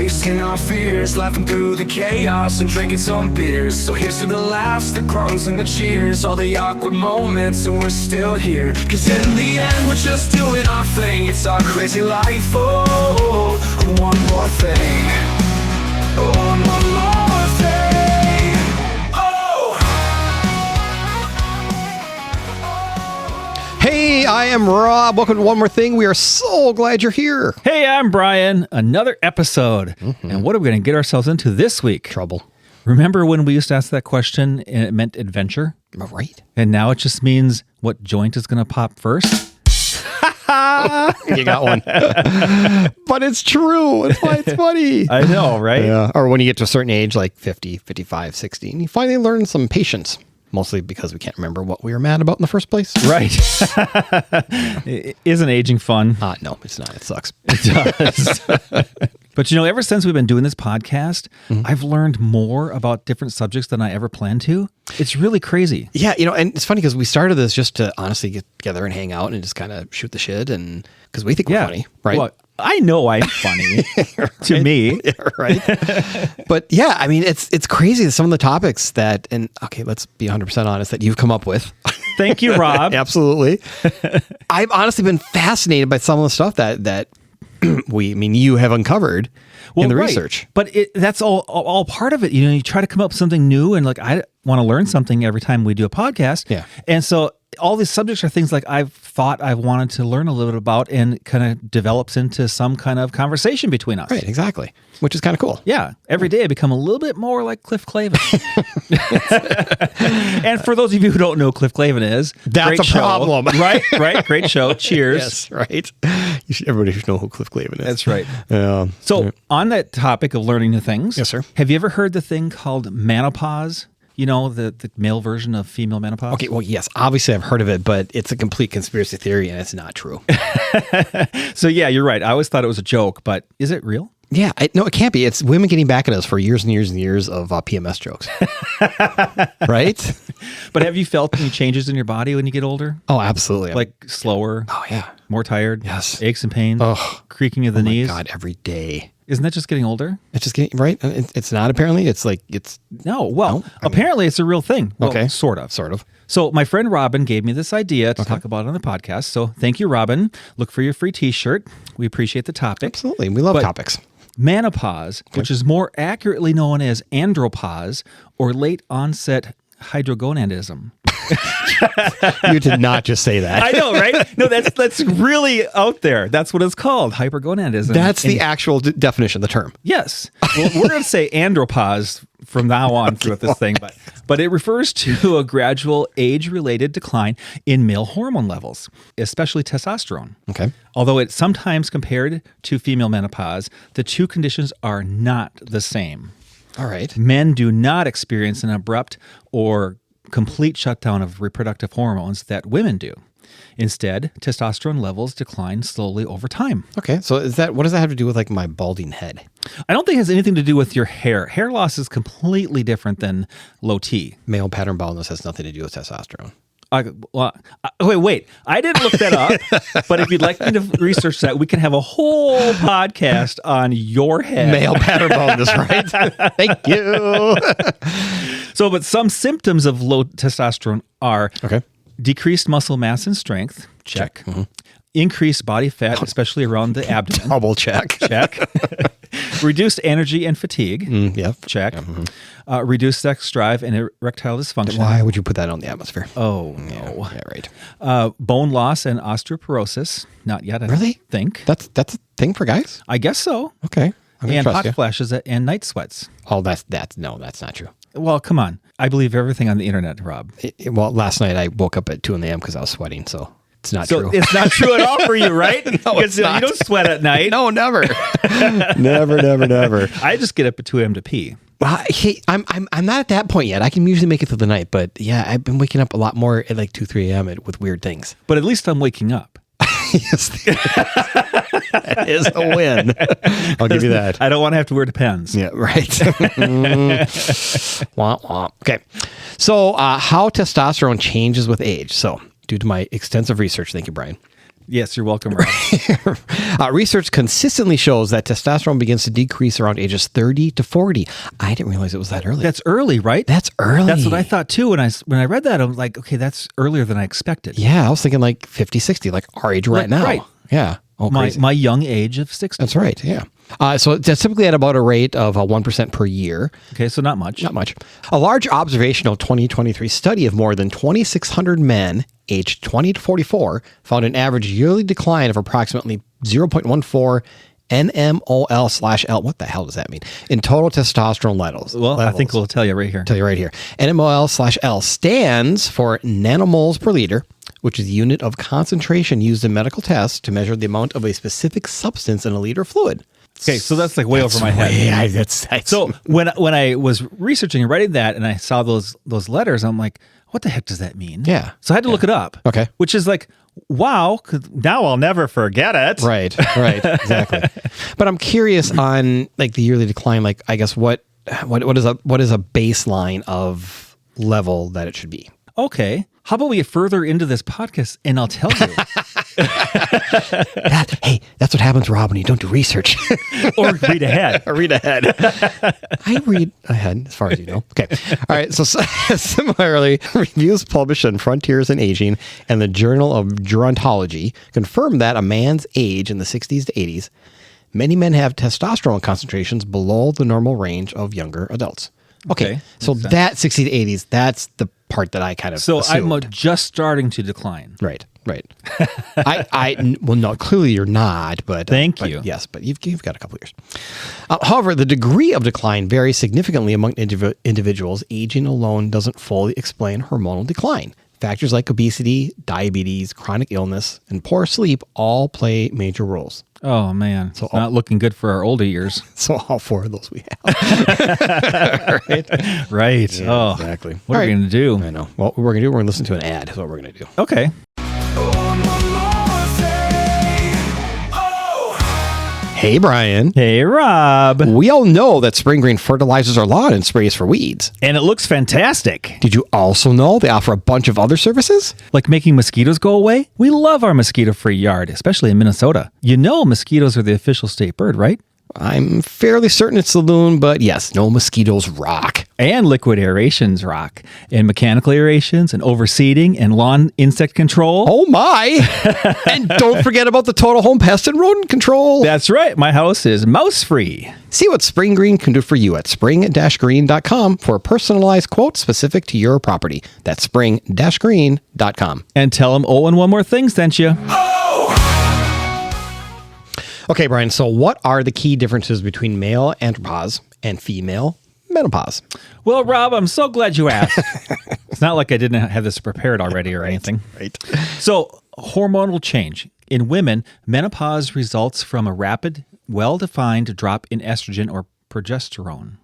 facing our fears, laughing through the chaos and drinking some beers. So here's to the laughs, the grunts and the cheers, all the awkward moments, and we're still here. Cause in the end we're just doing our thing. It's our crazy life, oh, one more thing. One more thing. Oh! Hey, I am Rob. Welcome to One More Thing. We are so glad you're here. Hey, I'm Brian. Another episode. And what are we going to get ourselves into this week? Trouble. Remember when we used to ask that question and it meant adventure? Right. And now it just means what joint is going to pop first? You got one. But it's true. That's why it's funny. I know, right? Yeah. Or when you get to a certain age, like 50, 55, 60, and you finally learn some patience. Mostly because we can't remember what we were mad about in the first place. Right. Isn't aging fun? No, it's not. It sucks. It does. But you know, ever since we've been doing this podcast, I've learned more about different subjects than I ever planned to. It's really crazy. Yeah, you know, and it's funny because we started this just to honestly get together and hang out and just kind of shoot the shit, and because we think we're funny, right? Well, I know I'm funny to me. Yeah, right. But yeah, I mean, it's crazy some of the topics that, and okay, let's be 100% honest, that you've come up with. Thank you, Rob. Absolutely. I've honestly been fascinated by some of the stuff that you have uncovered in the research. But that's all part of it. You know, you try to come up with something new, and like I want to learn something every time we do a podcast. Yeah. And so all these subjects are things like I've thought I've wanted to learn a little bit about, and kind of develops into some kind of conversation between us. Right, exactly. Which is kind of cool. Yeah. Every day I become a little bit more like Cliff Clavin. And for those of you who don't know who Cliff Clavin is, that's great a show. problem. Right. Great show. Cheers. Yes, right. Everybody should know who Cliff Clavin is. That's right. So on that topic of learning new things. Yes, sir. Have you ever heard the thing called menopause? You know, the male version of female menopause? Okay, well, yes, obviously I've heard of it, but it's a complete conspiracy theory and it's not true. So yeah, you're right. I always thought it was a joke, but is it real? Yeah, no, it can't be. It's women getting back at us for years and years and years of PMS jokes. Right? But have you felt any changes in your body when you get older? Oh, absolutely. Like slower? Oh, yeah. More tired? Yes. Aches and pains? Oh, creaking of the knees? Oh, my God, every day. Isn't that just getting older? It's just getting, right? It's not apparently. It's like, it's... No, well, apparently it's a real thing. Well, okay. Sort of. Sort of. So my friend Robin gave me this idea to talk about it on the podcast. So thank you, Robin. Look for your free t-shirt. We appreciate the topic. Absolutely. We love topics. Menopause, which is more accurately known as andropause or late onset hydrogonadism. You did not just say that. I know, right? No, that's really out there. That's what it's called, hypergonadism. That's the actual definition, the term. Yes. Well, we're going to say andropause from now on throughout this thing, but it refers to a gradual age-related decline in male hormone levels, especially testosterone. Okay. Although it's sometimes compared to female menopause, the two conditions are not the same. All right. Men do not experience an abrupt or complete shutdown of reproductive hormones that women do. Instead, testosterone levels decline slowly over time. Okay, so what does that have to do with like my balding head? I don't think it has anything to do with your hair. Hair loss is completely different than low T. Male pattern baldness has nothing to do with testosterone. Wait. I didn't look that up, but if you'd like me to research that, we can have a whole podcast on your head. Male pattern baldness, right? Thank you. So, but some symptoms of low testosterone are decreased muscle mass and strength. Check. Mm-hmm. Increased body fat, especially around the abdomen. Double check. Check. Reduced energy and fatigue. Yep. Check. Mm-hmm. Reduced sex drive and erectile dysfunction. Why would you put that on the atmosphere? Oh, no. Yeah, right. Bone loss and osteoporosis. Not yet, I really? think. That's a thing for guys? I guess so. Okay. And hot flashes and night sweats. Oh, that's not true. Well, come on. I believe everything on the internet, Rob. Well, last night I woke up at 2 a.m. because I was sweating, so it's not true. It's not true at all for you, right? No, it's not. You don't sweat at night. No, never. Never. I just get up at 2 a.m. to pee. Well, hey, I'm not at that point yet. I can usually make it through the night, but yeah, I've been waking up a lot more at like 2, 3 a.m. with weird things. But at least I'm waking up. Yes, that is a win. I'll give you that. I don't want to have to wear Depends. Yeah, right. Womp womp. Okay, so how testosterone changes with age. So, due to my extensive research, thank you, Brian. Yes, you're welcome, Rob. Research consistently shows that testosterone begins to decrease around ages 30 to 40. I didn't realize it was that early. That's early, right? That's early. That's what I thought too. When I read that, I was like, okay, that's earlier than I expected. Yeah, I was thinking like 50, 60, like our age right now. Right. Yeah. Oh, crazy. My young age of 60. That's right. Yeah. So that's typically at about a rate of 1% per year. Okay, so not much. Not much. A large observational 2023 study of more than 2,600 men aged 20 to 44 found an average yearly decline of approximately 0.14 NMOL/L. What the hell does that mean? In total testosterone levels. Well, I think we'll tell you right here. Tell you right here. NMOL/L stands for nanomoles per liter, which is the unit of concentration used in medical tests to measure the amount of a specific substance in a liter of fluid. Okay, so that's like way over my head. That's So when I was researching and writing that, and I saw those letters, I'm like, what the heck does that mean? Yeah. So I had to look it up. Okay. Which is like, wow, 'cause now I'll never forget it. Right, exactly. But I'm curious on like the yearly decline. Like, I guess what is a baseline of level that it should be? Okay. How about we get further into this podcast and I'll tell you. Hey, that's what happens, Rob, when you don't do research. Or read ahead. Read ahead. I read ahead, as far as you know. Okay. All right. So similarly, reviews published in Frontiers in Aging and the Journal of Gerontology confirm that a man's age in the 60s to 80s, many men have testosterone concentrations below the normal range of younger adults. Okay. So that 60 to 80s, that's the part that I kind of assumed. I'm just starting to decline. Right. Well, no, clearly you're not, but Thank you. Yes, but you've got a couple years. However, the degree of decline varies significantly among individuals. Aging alone doesn't fully explain hormonal decline. Factors like obesity, diabetes, chronic illness, and poor sleep all play major roles. Oh, man. So not looking good for our older years. So all four of those we have. Right. Yeah, exactly. What are we going to do? I know. Well, what we're going to do, we're going to listen to an ad. That's what we're going to do. Okay. Hey, Brian. Hey, Rob. We all know that Spring Green fertilizes our lawn and sprays for weeds. And it looks fantastic. Did you also know they offer a bunch of other services? Like making mosquitoes go away? We love our mosquito-free yard, especially in Minnesota. You know mosquitoes are the official state bird, right? I'm fairly certain it's the loon, but yes, no mosquitoes rock. And liquid aerations rock. And mechanical aerations and overseeding and lawn insect control. Oh my! And don't forget about the total home pest and rodent control. That's right. My house is mouse-free. See what Spring Green can do for you at spring-green.com for a personalized quote specific to your property. That's spring-green.com. And tell them, oh, and one more thing sent you. Okay, Brian, so what are the key differences between male andropause and female menopause? Well, Rob, I'm so glad you asked. It's not like I didn't have this prepared already or anything. Right. So, hormonal change. In women, menopause results from a rapid, well-defined drop in estrogen or progesterone,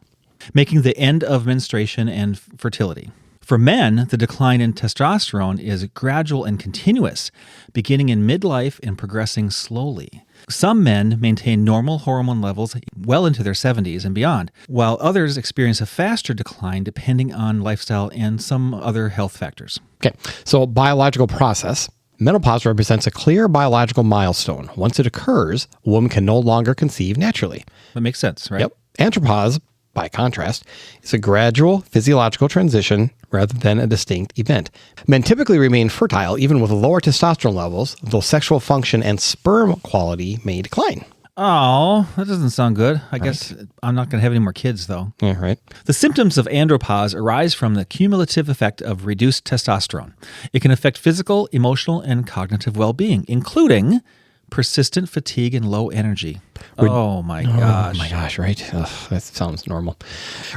making the end of menstruation and fertility. For men, the decline in testosterone is gradual and continuous, beginning in midlife and progressing slowly. Some men maintain normal hormone levels well into their 70s and beyond, while others experience a faster decline depending on lifestyle and some other health factors. Okay, so biological process. Menopause represents a clear biological milestone. Once it occurs, a woman can no longer conceive naturally. That makes sense, right? Yep. Andropause, by contrast, is a gradual physiological transition rather than a distinct event. Men typically remain fertile even with lower testosterone levels, though sexual function and sperm quality may decline. Oh, that doesn't sound good. I guess I'm not going to have any more kids, though. Yeah, right. The symptoms of andropause arise from the cumulative effect of reduced testosterone. It can affect physical, emotional, and cognitive well-being, including persistent fatigue and low energy. Oh my gosh, right? Ugh, that sounds normal.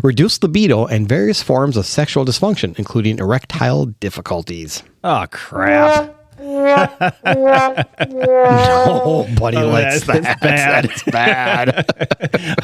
Reduced libido and various forms of sexual dysfunction, including erectile difficulties. Oh, crap. Nobody likes that. That's bad. That's bad.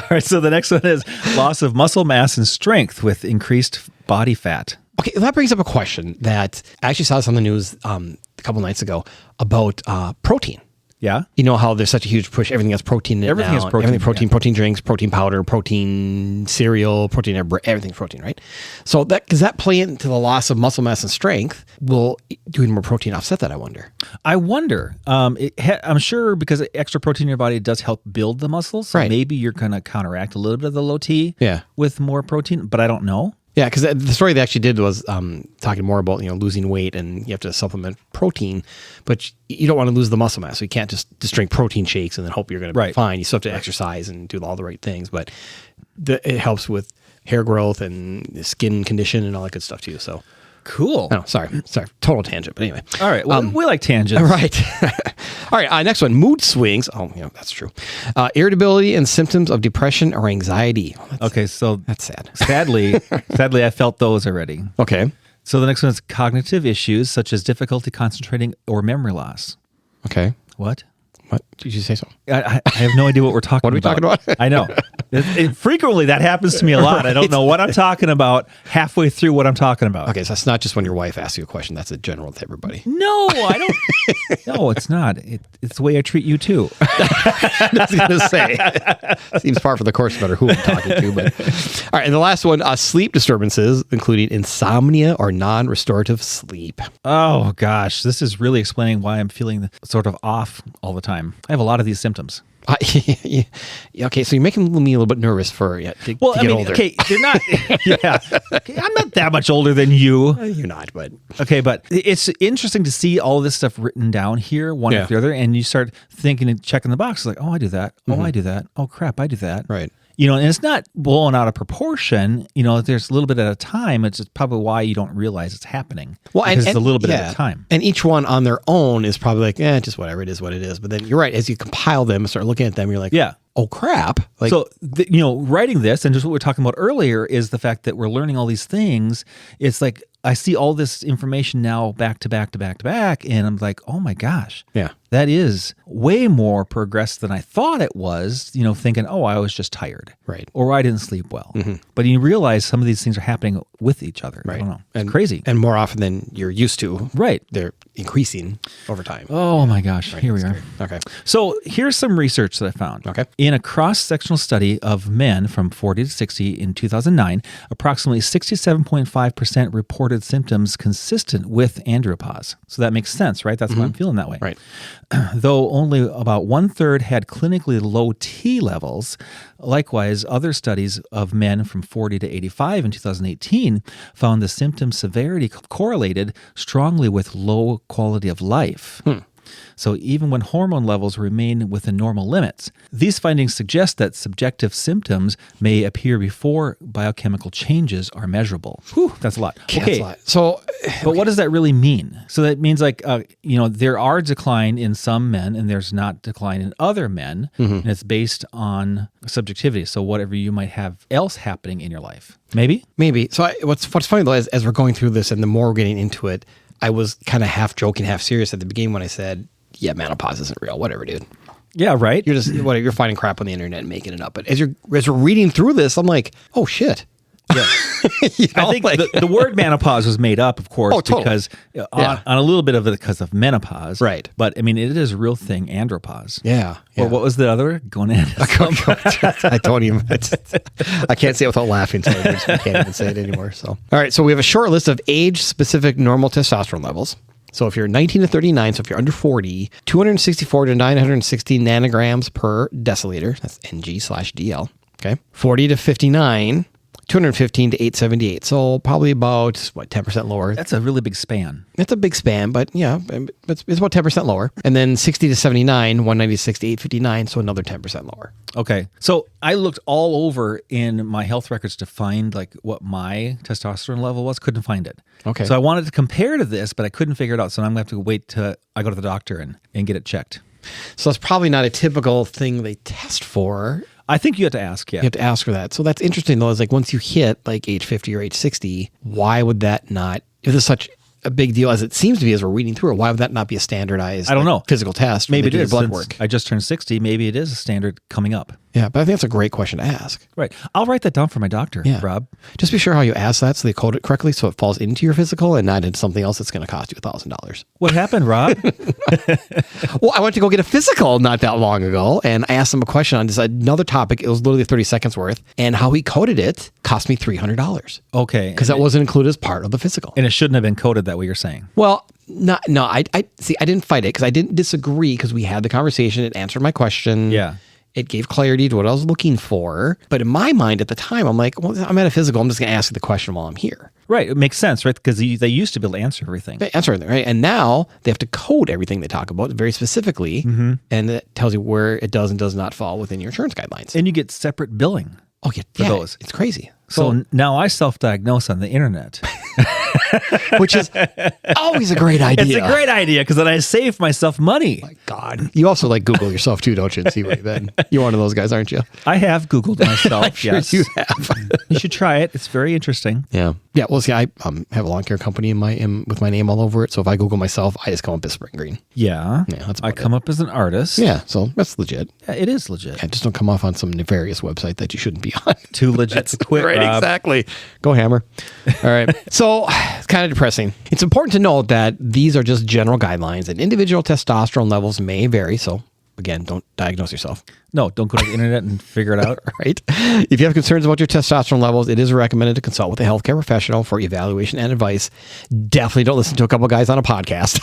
All right, so the next one is loss of muscle mass and strength with increased body fat. Okay, that brings up a question that I actually saw this on the news a couple nights ago about protein. Yeah. You know how there's such a huge push. Everything has protein in it Everything now. has protein, Everything protein, yeah. protein drinks, protein powder, protein cereal, protein, everything's protein, right? So does that play into the loss of muscle mass and strength? Will doing more protein offset that, I wonder? I wonder. I'm sure because extra protein in your body does help build the muscles. So Right. maybe you're going to counteract a little bit of the low T Yeah. with more protein, but I don't know. Yeah, because the story they actually did was talking more about losing weight and you have to supplement protein, but you don't want to lose the muscle mass. So you can't just drink protein shakes and then hope you're going to be Right. fine. You still have to exercise and do all the right things, but it helps with hair growth and skin condition and all that good stuff too. So, Cool. oh, sorry, total tangent, but anyway. All right. Well, we like tangents. Right. All right. Next one, mood swings. Oh, that's true. Irritability and symptoms of depression or anxiety. Oh, Okay. So that's sad. sadly, I felt those already. Okay. So the next one is cognitive issues such as difficulty concentrating or memory loss. Okay. What? What did you say? So I have no idea what we're talking about. What are we talking about? I know. Frequently, that happens to me a lot. I don't know what I'm talking about halfway through what I'm talking about. okay, so that's not just when your wife asks you a question. That's a general to everybody. No, I don't. No, it's not. It's the way I treat you too. I was going to say. Seems par for the course, no matter who I'm talking to. But all right, and the last one, sleep disturbances, including insomnia or non-restorative sleep. Oh gosh, this is really explaining why I'm feeling sort of off all the time. I have a lot of these symptoms. Yeah, okay, so you're making me a little bit nervous to get older. Okay, you're not. Yeah, okay, I'm not that much older than you. You're not, but Okay, but it's interesting to see all this stuff written down here, one after the other, and you start thinking and checking the box, like, oh, I do that. Oh, I do that. Oh, crap, I do that. right. And it's not blown out of proportion. There's a little bit at a time. It's just probably why you don't realize it's happening. Well, because it's a little bit at a time. And each one on their own is probably like, just whatever, it is what it is. But then you're right, as you compile them and start looking at them, you're like, Yeah. oh crap. Like, So, writing this and just what we were talking about earlier is the fact that we're learning all these things. It's like I see all this information now back to back to back to back, and I'm like, oh my gosh. Yeah. That is way more progressed than I thought it was, thinking, oh, I was just tired. Right. Or I didn't sleep well. But you realize some of these things are happening with each other. I don't know. It's crazy. And more often than you're used to. Right. They're increasing over time. Oh my gosh. Here we are. Okay. So here's some research that I found. Okay. In a cross-sectional study of men from 40 to 60 in 2009, approximately 67.5% reported symptoms consistent with andropause. So that makes sense, right? That's why I'm feeling that way. Right. Though only about 1/3 had clinically low T levels. Likewise, other studies of men from 40 to 85 in 2018 found the symptom severity correlated strongly with low quality of life. So even when hormone levels remain within normal limits, these findings suggest that subjective symptoms may appear before biochemical changes are measurable. Whew, that's a lot. That's a lot. So, But what does that really mean? So that means there are decline in some men and there's not decline in other men. And it's based on subjectivity. So whatever you might have else happening in your life. Maybe? maybe. So what's funny though, as we're going through this and the more we're getting into it, I was kind of half joking, half serious at the beginning when I said, yeah, menopause isn't real. Whatever, dude. Yeah, right? You're just you're finding crap on the internet and making it up. But as we're reading through this, I'm like, oh shit. Yeah. I think the word menopause was made up, of course, totally. because on a little bit of it because of menopause. Right. But I mean, it is a real thing, andropause. Yeah. Or what was the other word? I don't even. I can't say it without laughing. So I can't even say it anymore. So, all right. So we have a short list of age-specific normal testosterone levels. So if you're 19 to 39, so if you're under 40, 264 to 960 nanograms per deciliter. That's NG/DL. Okay. 40 to 59. 215 to 878. So probably about, 10% lower. That's a really big span. It's a big span, but yeah, it's about 10% lower. And then 60 to 79, 196 to 859. So another 10% lower. Okay. So I looked all over in my health records to find what my testosterone level was. Couldn't find it. Okay. So I wanted to compare to this, but I couldn't figure it out. So I'm going to have to wait till I go to the doctor and get it checked. So it's probably not a typical thing they test for. I think you have to ask, yeah. You have to ask for that. So that's interesting, though, is once you hit age 50 or age 60, why would that not, if it's such a big deal as it seems to be as we're reading through it, why would that not be a standardized I don't know. physical test? Maybe it is. blood Since work. I just turned 60. Maybe it is a standard coming up. Yeah, but I think that's a great question to ask. Right. I'll write that down for my doctor, Yeah. Rob. Just be sure how you ask that so they code it correctly so it falls into your physical and not into something else that's going to cost you $1,000. What happened, Rob? Well, I went to go get a physical not that long ago, and I asked him a question on just another topic. It was literally 30 seconds worth, and how he coded it cost me $300 Okay. because that wasn't included as part of the physical. And it shouldn't have been coded that way, you're saying. Well, no, I see. I didn't fight it because I didn't disagree because we had the conversation. It answered my question. Yeah. It gave clarity to what I was looking for. But in my mind at the time, I'm like, well, I'm at a physical. I'm just going to ask the question while I'm here. Right. It makes sense, right? Because they used to be able to answer everything. They answer everything, right? And now they have to code everything they talk about very specifically. And it tells you where it does and does not fall within your insurance guidelines. And you get separate billing. Oh, yeah. For those. It's crazy. So now I self-diagnose on the internet. Which is always a great idea. It's a great idea because then I save myself money. My God. You also like Google yourself too, don't you? And see where you've been. You're one of those guys, aren't you? I have Googled myself, Sure yes. you have. You should try it. It's very interesting. Yeah. Yeah. Well, see, I have a lawn care company with my name all over it. So if I Google myself, I just come up as Spring Green. Yeah. Yeah, that's I about come up as an artist. Yeah. So that's legit. Yeah, it is legit. Yeah, just don't come off on some nefarious website that you shouldn't be on. Too legit to quit, Right, Rob. exactly. Go Hammer. All right. So it's kind of depressing. It's important to note that these are just general guidelines and individual testosterone levels may vary. So again, don't diagnose yourself. No, don't go to the internet and figure it out. Right. If you have concerns about your testosterone levels, it is recommended to consult with a healthcare professional for evaluation and advice. Definitely don't listen to a couple guys on a podcast.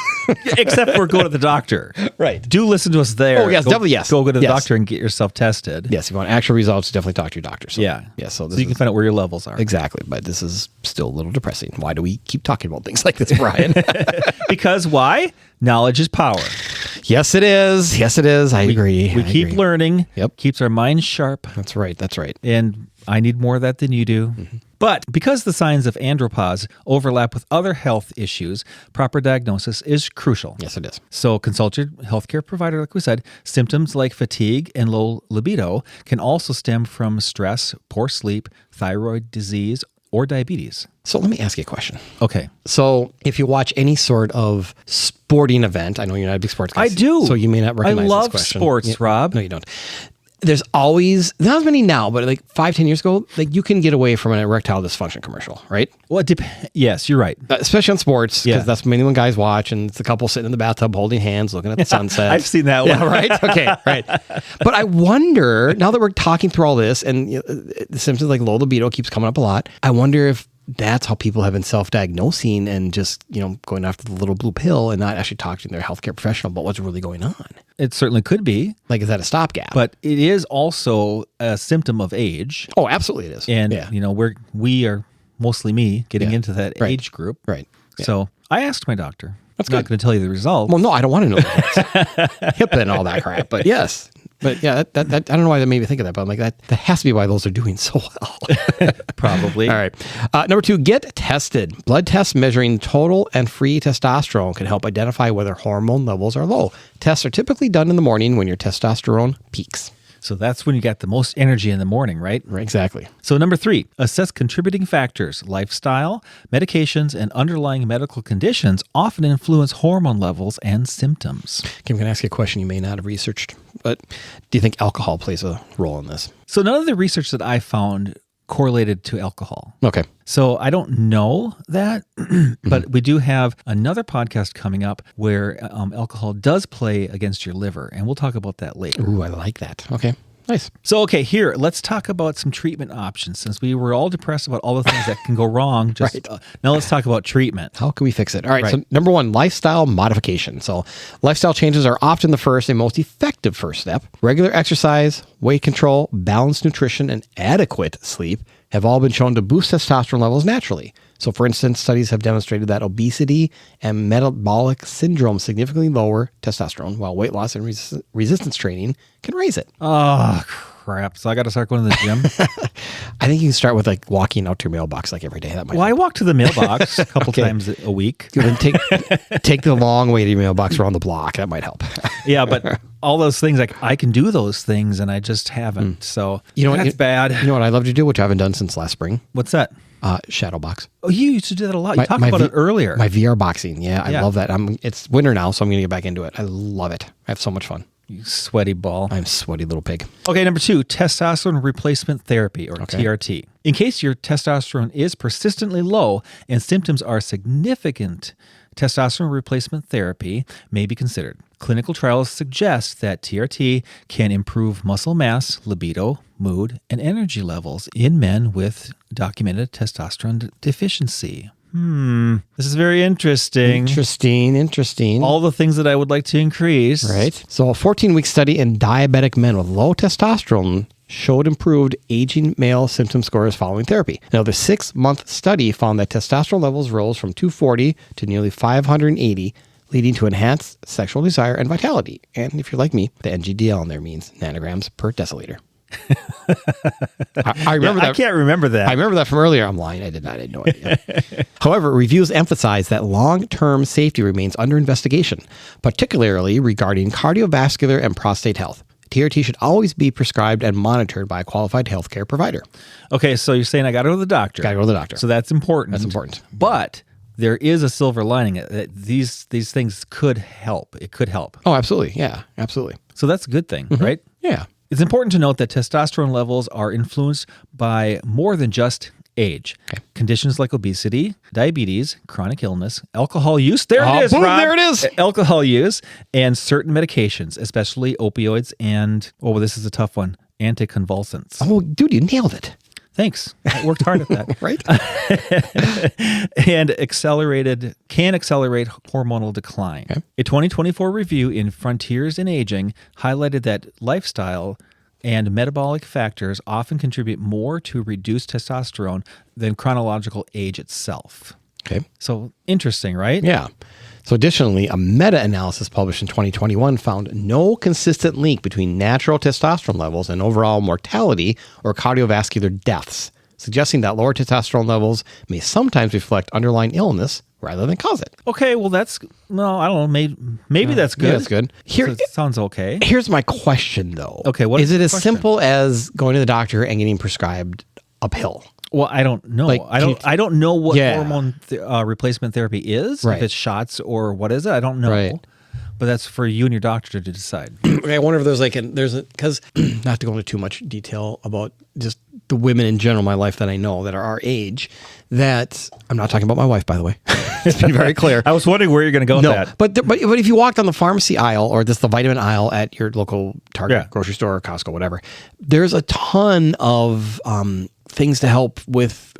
Except for go to the doctor. Right. Do listen to us there. Oh, yes, definitely, yes. Go to the Yes. doctor and get yourself tested. Yes. If you want actual results, definitely talk to your doctor. So, Yeah. Yeah. So, So you can find out where your levels are. exactly. But this is still a little depressing. Why do we keep talking about things like this, Brian? Because why? Knowledge is power. Yes, it is. Yes, it is. I agree. We I keep agree. learning. Yep. Keeps our minds sharp. That's right. That's right. And I need more of that than you do. Mm-hmm. But because the signs of andropause overlap with other health issues, proper diagnosis is crucial. Yes, it is. So consult your healthcare provider, like we said. Symptoms like fatigue and low libido can also stem from stress, poor sleep, thyroid disease, or diabetes. So let me ask you a question. Okay. So if you watch any sort of sporting event, I know you're not a big sports guy. I do. So you may not recognize this love question. sports, Yeah. Rob. No, you don't. There's always, not as many now, but like 5-10 years ago, like you can get away from an erectile dysfunction commercial, right? Well, yes, you're right. Especially on sports, because Yeah. that's mainly when guys watch, and it's a couple sitting in the bathtub holding hands, looking at the sunset. I've seen that one. Yeah, right? Okay, right. But I wonder, now that we're talking through all this, and the symptoms like low libido keeps coming up a lot, I wonder if that's how people have been self-diagnosing and just, going after the little blue pill and not actually talking to their healthcare professional about what's really going on. It certainly could be, Like, is that a stopgap? but it is also a symptom of age. Oh, absolutely it is. And, yeah. we are mostly me getting Yeah. into that Right. age group. Right. Yeah. So I asked my doctor. That's I'm not good. going to tell you the result. Well, no, I don't want to know that. HIPAA and all that crap, but yes. But yeah, that I don't know why that made me think of that, but I'm like, that has to be why those are doing so well. Probably. All right. Number 2, get tested. Blood tests measuring total and free testosterone can help identify whether hormone levels are low. Tests are typically done in the morning when your testosterone peaks. So that's when you got the most energy in the morning, right? Right, exactly. So number 3, assess contributing factors. Lifestyle, medications, and underlying medical conditions often influence hormone levels and symptoms. Kim, can I ask you a question you may not have researched? But do you think alcohol plays a role in this? So none of the research that I found correlated to alcohol. Okay. So I don't know that, but we do have another podcast coming up where alcohol does play against your liver, and we'll talk about that later. Ooh, I like that. Okay. Nice. So, okay, here, let's talk about some treatment options. Since we were all depressed about all the things that can go wrong, Right. Now let's talk about treatment. How can we fix it? All right. Right. So number 1, lifestyle modification. So lifestyle changes are often the first and most effective first step. Regular exercise, weight control, balanced nutrition, and adequate sleep have all been shown to boost testosterone levels naturally. So for instance, studies have demonstrated that obesity and metabolic syndrome significantly lower testosterone, while weight loss and resistance training can raise it. Oh, crap. So I got to start going to the gym? I think you can start with like walking out to your mailbox like every day. That might Well, I walk to the mailbox a couple Okay. times a week. Then take the long way to your mailbox around the block. That might help. Yeah, but all those things, like I can do those things and I just haven't. So You know what? that's bad. You know what I'd love to do, which I haven't done since last spring? What's that? Shadow box. Oh, you used to do that a lot. You talked about it earlier. My VR boxing. Yeah, I Yeah. love that. It's winter now, so I'm going to get back into it. I love it. I have so much fun. You sweaty ball. I'm a sweaty little pig. Okay, number 2, testosterone replacement therapy, or TRT. In case your testosterone is persistently low and symptoms are significant, testosterone replacement therapy may be considered. Clinical trials suggest that TRT can improve muscle mass, libido, mood, and energy levels in men with documented testosterone deficiency. This is very interesting. Interesting. All the things that I would like to increase. Right. So a 14-week study in diabetic men with low testosterone showed improved aging male symptom scores following therapy. Now, the 6-month study found that testosterone levels rose from 240 to nearly 580, leading to enhanced sexual desire and vitality. And if you're like me, the NGDL in there means nanograms per deciliter. I remember that. I can't remember that. I remember that from earlier. I'm lying. I had no idea. However, reviews emphasize that long-term safety remains under investigation, particularly regarding cardiovascular and prostate health. TRT should always be prescribed and monitored by a qualified healthcare provider. Okay, so you're saying I got to go to the doctor. Got to go to the doctor. So that's important. That's important. But there is a silver lining. These things could help. It could help. Oh, absolutely. Yeah, absolutely. So that's a good thing, right? Yeah. It's important to note that testosterone levels are influenced by more than just age. Okay. Conditions like obesity, diabetes, chronic illness, alcohol use. There it is, boom, Rob. there it is. Alcohol use and certain medications, especially opioids and, this is a tough one, anticonvulsants. Oh, dude, you nailed it. Thanks. I worked hard at that. Right? And can accelerate hormonal decline. Okay. A 2024 review in Frontiers in Aging highlighted that lifestyle and metabolic factors often contribute more to reduced testosterone than chronological age itself. Okay. So interesting, right? Yeah. So additionally, a meta-analysis published in 2021 found no consistent link between natural testosterone levels and overall mortality or cardiovascular deaths, suggesting that lower testosterone levels may sometimes reflect underlying illness rather than cause it. Okay, well I don't know, maybe that's good. Yeah, that's good. Here, sounds okay. Here's my question, though. Okay, what is it as question? simple as going to the doctor and getting prescribed a pill? Well, I don't know. Like, I don't know what Yeah. hormone replacement therapy is. Right. If it's shots or what is it? I don't know. Right. But that's for you and your doctor to decide. I wonder if because not to go into too much detail about just the women in general in my life that I know that are our age, that I'm not talking about my wife, by the way. Let's be very clear. I was wondering where you're going to go with No, that. but if you walked on the pharmacy aisle or just the vitamin aisle at your local Target, grocery store, or Costco, whatever, there's a ton of things to help with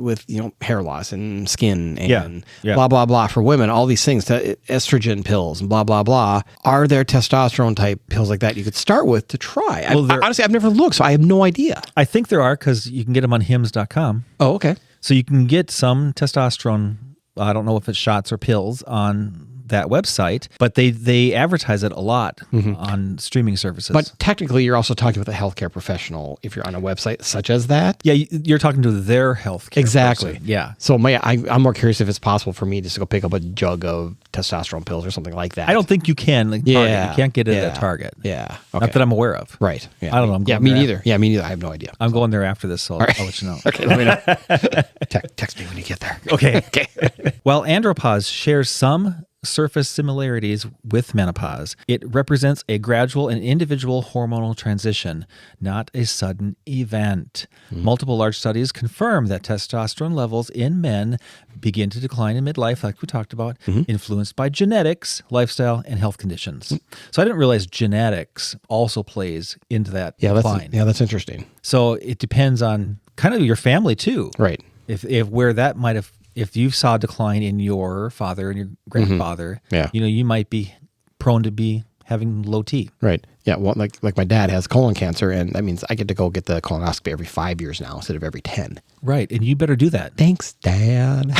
hair loss and skin and blah blah blah for women. All these things, estrogen pills and blah blah blah. Are there testosterone type pills like that you could start with to try? Honestly, I've never looked, so I have no idea. I think there are because you can get them on hims.com. Oh, okay. So you can get some testosterone. I don't know if it's shots or pills on that website, but they advertise it a lot on streaming services. But technically, you're also talking with a healthcare professional if you're on a website such as that. Yeah, you're talking to their healthcare Exactly. person. Yeah. So I'm more curious if it's possible for me just to go pick up a jug of testosterone pills or something like that. I don't think you can. Like, Target. Yeah. You can't get it Yeah. at Target. Yeah. Okay. Not that I'm aware of. Right. Yeah. I don't know. I'm going me there. neither. Yeah, me neither. I have no idea. I'm going there after this, so I'll let you know. Okay, let me know. Text me when you get there. Okay. Okay. While andropause shares some surface similarities with menopause, it represents a gradual and individual hormonal transition, not a sudden event. Multiple large studies confirm that testosterone levels in men begin to decline in midlife, like we talked about, influenced by genetics, lifestyle, and health conditions. So I didn't realize genetics also plays into that decline. That's interesting. So it depends on kind of your family too. Right. If where that might have, if you saw a decline in your father and your grandfather, you might be prone to be having low T. Right. Yeah. Well, like my dad has colon cancer, and that means I get to go get the colonoscopy every 5 years now instead of every 10. Right. And you better do that. Thanks, Dad.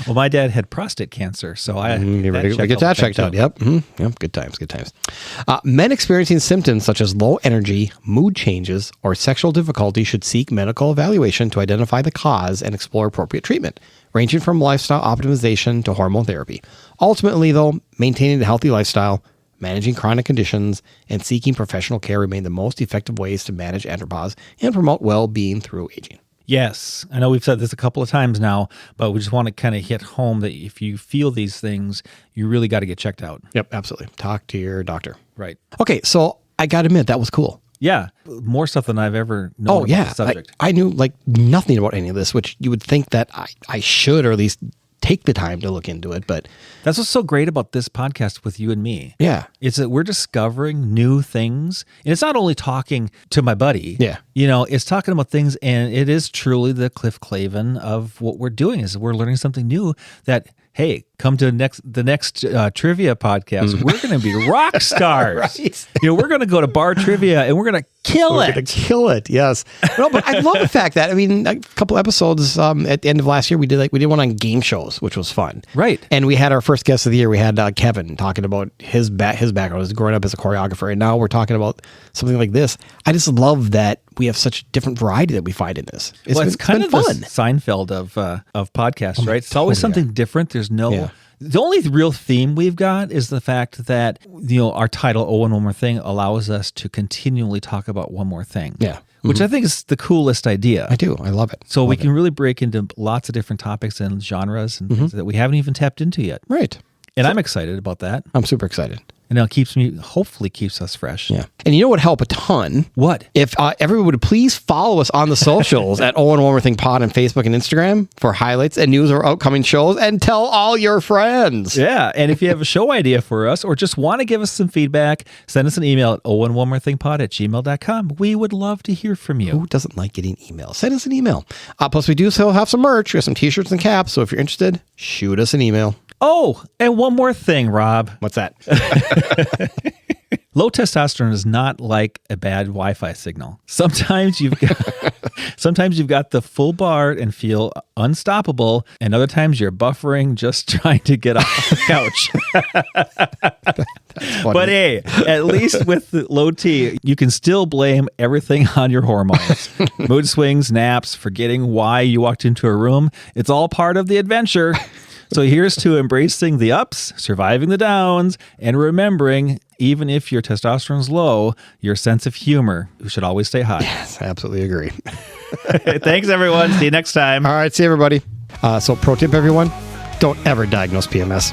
Well, my dad had prostate cancer, so I get that checked out. Yep. Mm-hmm. Yep. Good times. Good times. Men experiencing symptoms such as low energy, mood changes, or sexual difficulty should seek medical evaluation to identify the cause and explore appropriate treatment, ranging from lifestyle optimization to hormone therapy. Ultimately, though, maintaining a healthy lifestyle, managing chronic conditions, and seeking professional care remain the most effective ways to manage andropause and promote well-being through aging. Yes. I know we've said this a couple of times now, but we just want to kind of hit home that if you feel these things, you really got to get checked out. Yep, absolutely. Talk to your doctor. Right. Okay, so I got to admit, that was cool. Yeah. More stuff than I've ever known Oh, about yeah. the subject. I knew like nothing about any of this, which you would think that I should, or at least take the time to look into it. But That's what's so great about this podcast with you and me. yeah, It's that we're discovering new things. And it's not only talking to my buddy. Yeah. It's talking about things, and it is truly the Cliff Clavin of what we're doing is we're learning something new that, hey, come to the next trivia podcast. We're going to be rock stars. Right. We're going to go to bar trivia and we're going to kill we're it. going to kill it. Yes. No, but I love the fact that, I mean, a couple episodes at the end of last year, we did one on game shows, which was fun. Right. And we had our first guest of the year. We had Kevin talking about his background as growing up as a choreographer. And now we're talking about something like this. I just love that we have such different variety that we find in this. It's kind of fun. the Seinfeld of podcasts, right? It's always something different. There's no... The only real theme we've got is the fact that, our title, Oh, and One More Thing, allows us to continually talk about one more thing. Yeah. Which I think is the coolest idea. I do. I love it. So we can really break into lots of different topics and genres and things that we haven't even tapped into yet. Right. And I'm excited about that. I'm super excited. And it hopefully keeps us fresh. Yeah. And you know what would help a ton? What? If everyone would please follow us on the socials at Oh and One More Thing Pod on Facebook and Instagram for highlights and news of upcoming shows, and tell all your friends. Yeah. And if you have a show idea for us or just want to give us some feedback, send us an email at ohandonemorethingpod@gmail.com. We would love to hear from you. Who doesn't like getting emails? Send us an email. Plus, we do still have some merch. We have some t-shirts and caps. So if you're interested, shoot us an email. Oh, and one more thing, Rob. What's that? Low testosterone is not like a bad Wi-Fi signal. Sometimes you've got the full bar and feel unstoppable, and other times you're buffering just trying to get off the couch. But hey, at least with the low T, you can still blame everything on your hormones. Mood swings, naps, forgetting why you walked into a room. It's all part of the adventure. So here's to embracing the ups, surviving the downs, and remembering, even if your testosterone's low, your sense of humor should always stay high. Yes, I absolutely agree. Thanks, everyone. See you next time. All right, see everybody. So pro tip, everyone, don't ever diagnose PMS.